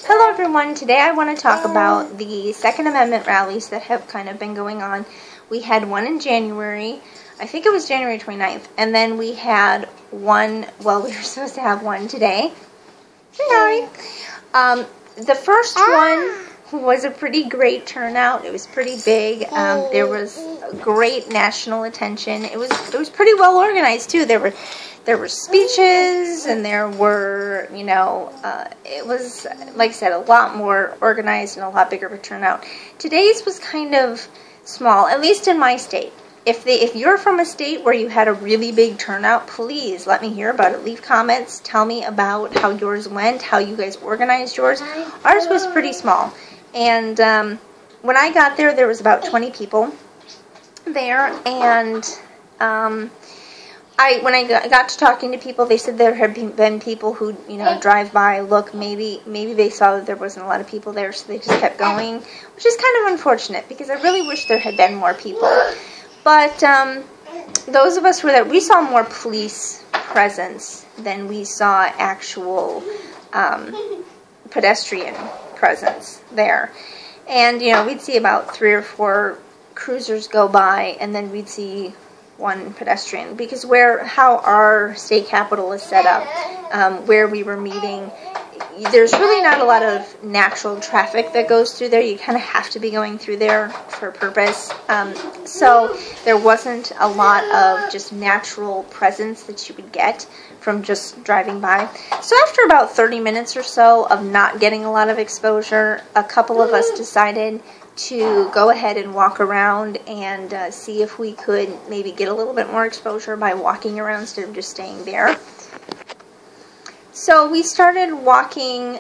Hello everyone, today I want to talk about the Second Amendment rallies that have kind of been going on. We had one in January, I think it was January 29th, and then we had one, well, we were supposed to have one today. Sorry. The first one was a pretty great turnout. It was pretty big. There was great national attention. It was pretty well organized too. There were speeches, and there were, it was, like I said, a lot more organized and a lot bigger of a turnout. Today's was kind of small, at least in my state. If you're from a state where you had a really big turnout, please let me hear about it. Leave comments. Tell me about how yours went, how you guys organized yours. Ours was pretty small. And when I got there, there was about 20 people there. And when I got to talking to people, they said there had been people who, drive by, look, maybe they saw that there wasn't a lot of people there, so they just kept going, which is kind of unfortunate because I really wish there had been more people. But those of us who were there, we saw more police presence than we saw actual pedestrian presence there. And, we'd see about 3 or 4 cruisers go by, and then we'd see one pedestrian, because how our state capitol is set up, where we were meeting, there's really not a lot of natural traffic that goes through there. You kind of have to be going through there for a purpose. So there wasn't a lot of just natural presence that you would get from just driving by. So after about 30 minutes or so of not getting a lot of exposure, a couple of us decided to go ahead and walk around and see if we could maybe get a little bit more exposure by walking around instead of just staying there. So we started walking,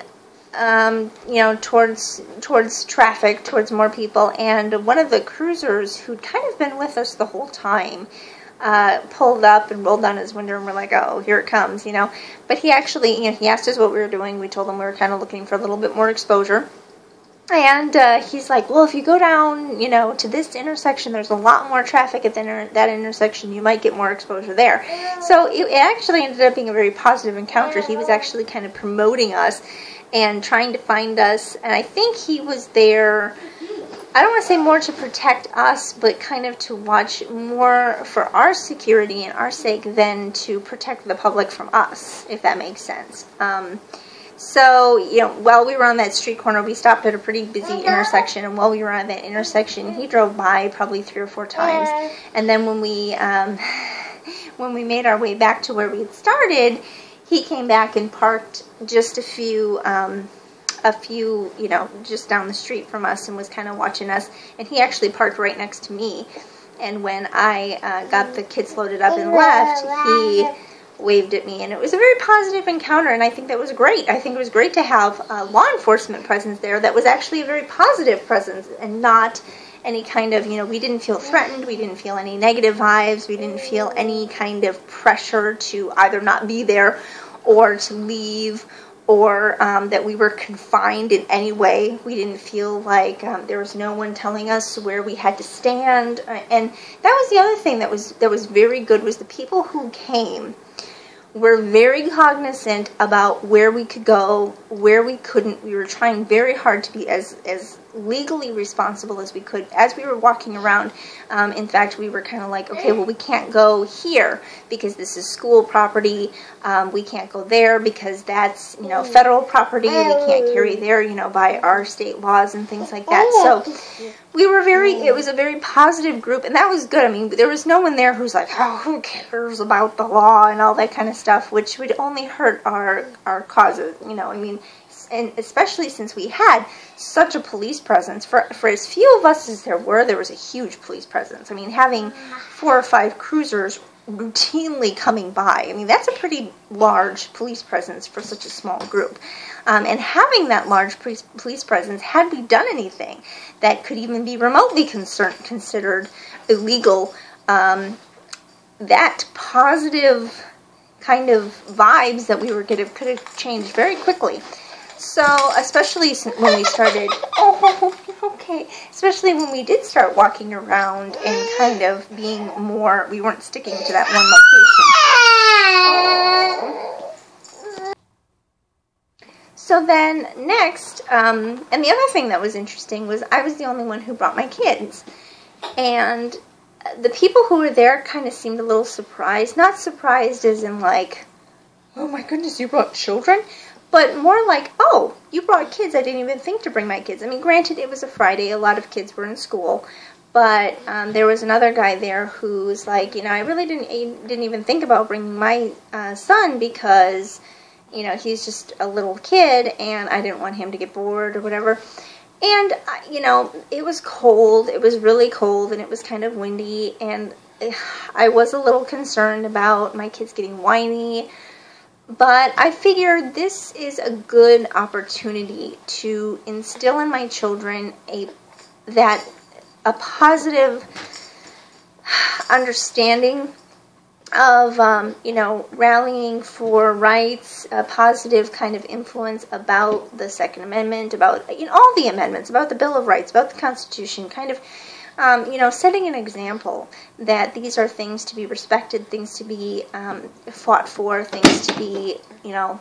towards traffic, towards more people, and one of the cruisers who'd kind of been with us the whole time pulled up and rolled down his window, and we're like, oh, here it comes, But he actually, he asked us what we were doing. We told him we were kind of looking for a little bit more exposure. And he's like, well, if you go down, to this intersection, there's a lot more traffic at that intersection. You might get more exposure there. So it actually ended up being a very positive encounter. He was actually kind of promoting us and trying to find us. And I think he was there, I don't want to say more to protect us, but kind of to watch more for our security and our sake than to protect the public from us, if that makes sense. So, while we were on that street corner, we stopped at a pretty busy intersection, and while we were on that intersection, he drove by probably 3 or 4 times. And then when we made our way back to where we had started, he came back and parked just a few, just down the street from us, and was kind of watching us. And he actually parked right next to me. And when I got the kids loaded up and left, he waved at me, and it was a very positive encounter, and I think that was great. I think it was great to have a law enforcement presence there that was actually a very positive presence, and not any kind of, we didn't feel threatened, we didn't feel any negative vibes, we didn't feel any kind of pressure to either not be there or to leave, or that we were confined in any way. We didn't feel like there was no one telling us where we had to stand, and that was the other thing that was very good, was the people who came were very cognizant about where we could go, where we couldn't. We were trying very hard to be as legally responsible as we could as we were walking around. In fact, we were kind of like, okay, well, we can't go here because this is school property. We can't go there because that's, federal property. We can't carry there, by our state laws and things like that. So we were it was a very positive group, and that was good. I mean, there was no one there who's like, oh, who cares about the law and all that kind of stuff, which would only hurt our causes, and especially since we had such a police presence. For as few of us as there was a huge police presence. I mean, having 4 or 5 cruisers routinely coming by, I mean, that's a pretty large police presence for such a small group. And having that large police presence, had we done anything that could even be remotely considered illegal, that positive kind of vibes that we were getting could have changed very quickly. So, especially when we started, especially when we did start walking around and kind of being more, we weren't sticking to that one location. So then next, and the other thing that was interesting was I was the only one who brought my kids. And the people who were there kind of seemed a little surprised. Not surprised as in like, oh my goodness, you brought children? But more like, oh, you brought kids. I didn't even think to bring my kids. I mean, granted, it was a Friday. A lot of kids were in school. But there was another guy there who's like, I really didn't even think about bringing my son because, he's just a little kid and I didn't want him to get bored or whatever. And, it was cold. It was really cold and it was kind of windy. And I was a little concerned about my kids getting whiny. But I figured this is a good opportunity to instill in my children a positive understanding of, rallying for rights, a positive kind of influence about the Second Amendment, about, all the amendments, about the Bill of Rights, about the Constitution, kind of, setting an example that these are things to be respected, things to be fought for, things to be,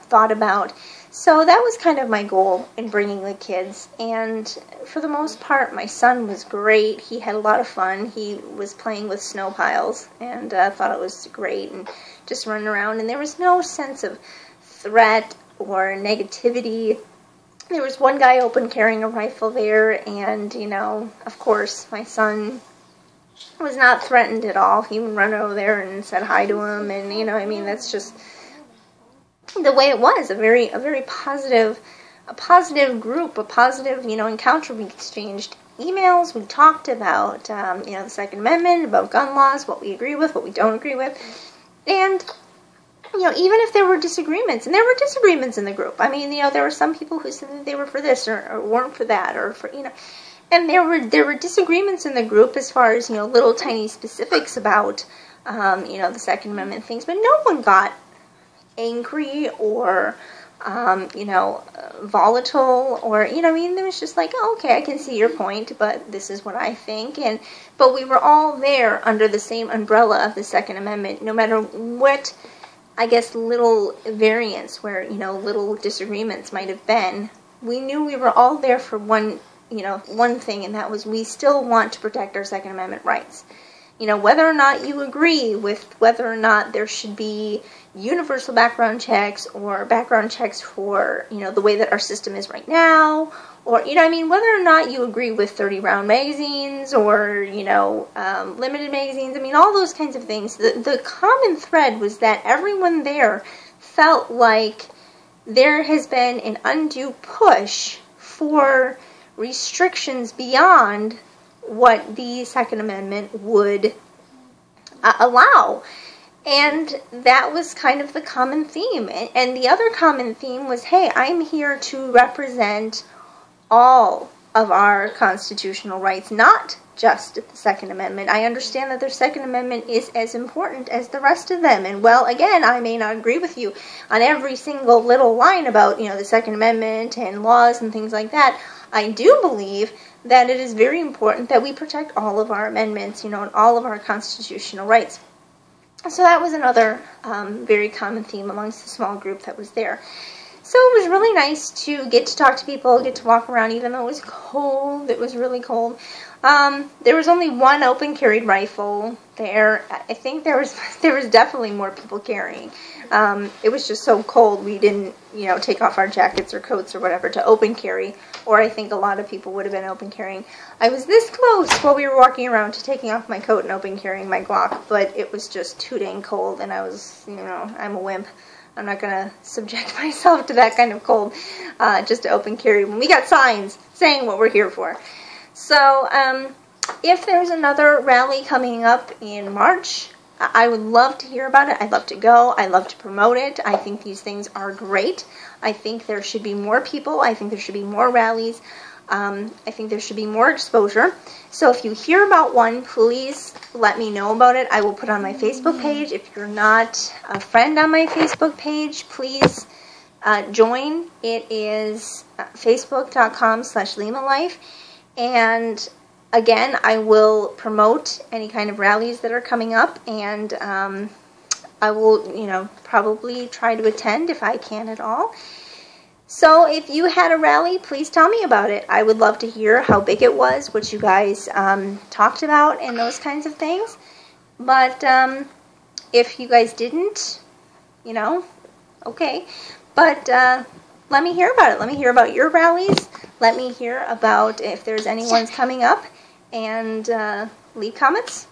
thought about. So that was kind of my goal in bringing the kids, and for the most part, my son was great. He had a lot of fun. He was playing with snow piles, and thought it was great, and just running around, and there was no sense of threat or negativity. There was one guy open carrying a rifle there, and, of course, my son was not threatened at all. He would run over there and said hi to him, and, that's just the way it was, a very positive group, a positive, encounter. We exchanged emails, we talked about, the Second Amendment, about gun laws, what we agree with, what we don't agree with, and, even if there were disagreements, and there were disagreements in the group. I mean, there were some people who said that they were for this or weren't for that, or for, and there were disagreements in the group as far as, little tiny specifics about, the Second Amendment things, but no one got angry or, volatile or, it was just like, oh, okay, I can see your point, but this is what I think. But we were all there under the same umbrella of the Second Amendment, no matter what, I guess, little variance where, little disagreements might have been. We knew we were all there for one thing, and that was we still want to protect our Second Amendment rights. Whether or not you agree with whether or not there should be universal background checks or background checks for, the way that our system is right now, or, whether or not you agree with 30-round magazines or, limited magazines, all those kinds of things. The common thread was that everyone there felt like there has been an undue push for restrictions beyond what the Second Amendment would allow. And that was kind of the common theme. And the other common theme was, hey, I'm here to represent all of our constitutional rights, not just the Second Amendment. I understand that the Second Amendment is as important as the rest of them. And, well, again, I may not agree with you on every single little line about, the Second Amendment and laws and things like that. I do believe that it is very important that we protect all of our amendments, and all of our constitutional rights. So that was another very common theme amongst the small group that was there. So it was really nice to get to talk to people, get to walk around, even though it was cold. It was really cold. There was only one open carried rifle there. I think there was definitely more people carrying. It was just so cold we didn't, take off our jackets or coats or whatever to open carry, or I think a lot of people would have been open carrying. I was this close while we were walking around to taking off my coat and open carrying my Glock, but it was just too dang cold, and I was, I'm a wimp. I'm not going to subject myself to that kind of cold just to open carry when we got signs saying what we're here for. So, if there's another rally coming up in March, I would love to hear about it. I'd love to go. I'd love to promote it. I think these things are great. I think there should be more people. I think there should be more rallies. I think there should be more exposure. So if you hear about one, please let me know about it. I will put it on my Facebook page. If you're not a friend on my Facebook page, please join. It is facebook.com/LimaLife. And again, I will promote any kind of rallies that are coming up, and I will, probably try to attend if I can at all. So if you had a rally, please tell me about it. I would love to hear how big it was, what you guys talked about, and those kinds of things. But if you guys didn't, you know, okay. But let me hear about it. Let me hear about your rallies. Let me hear about if there's anyone's coming up. And leave comments.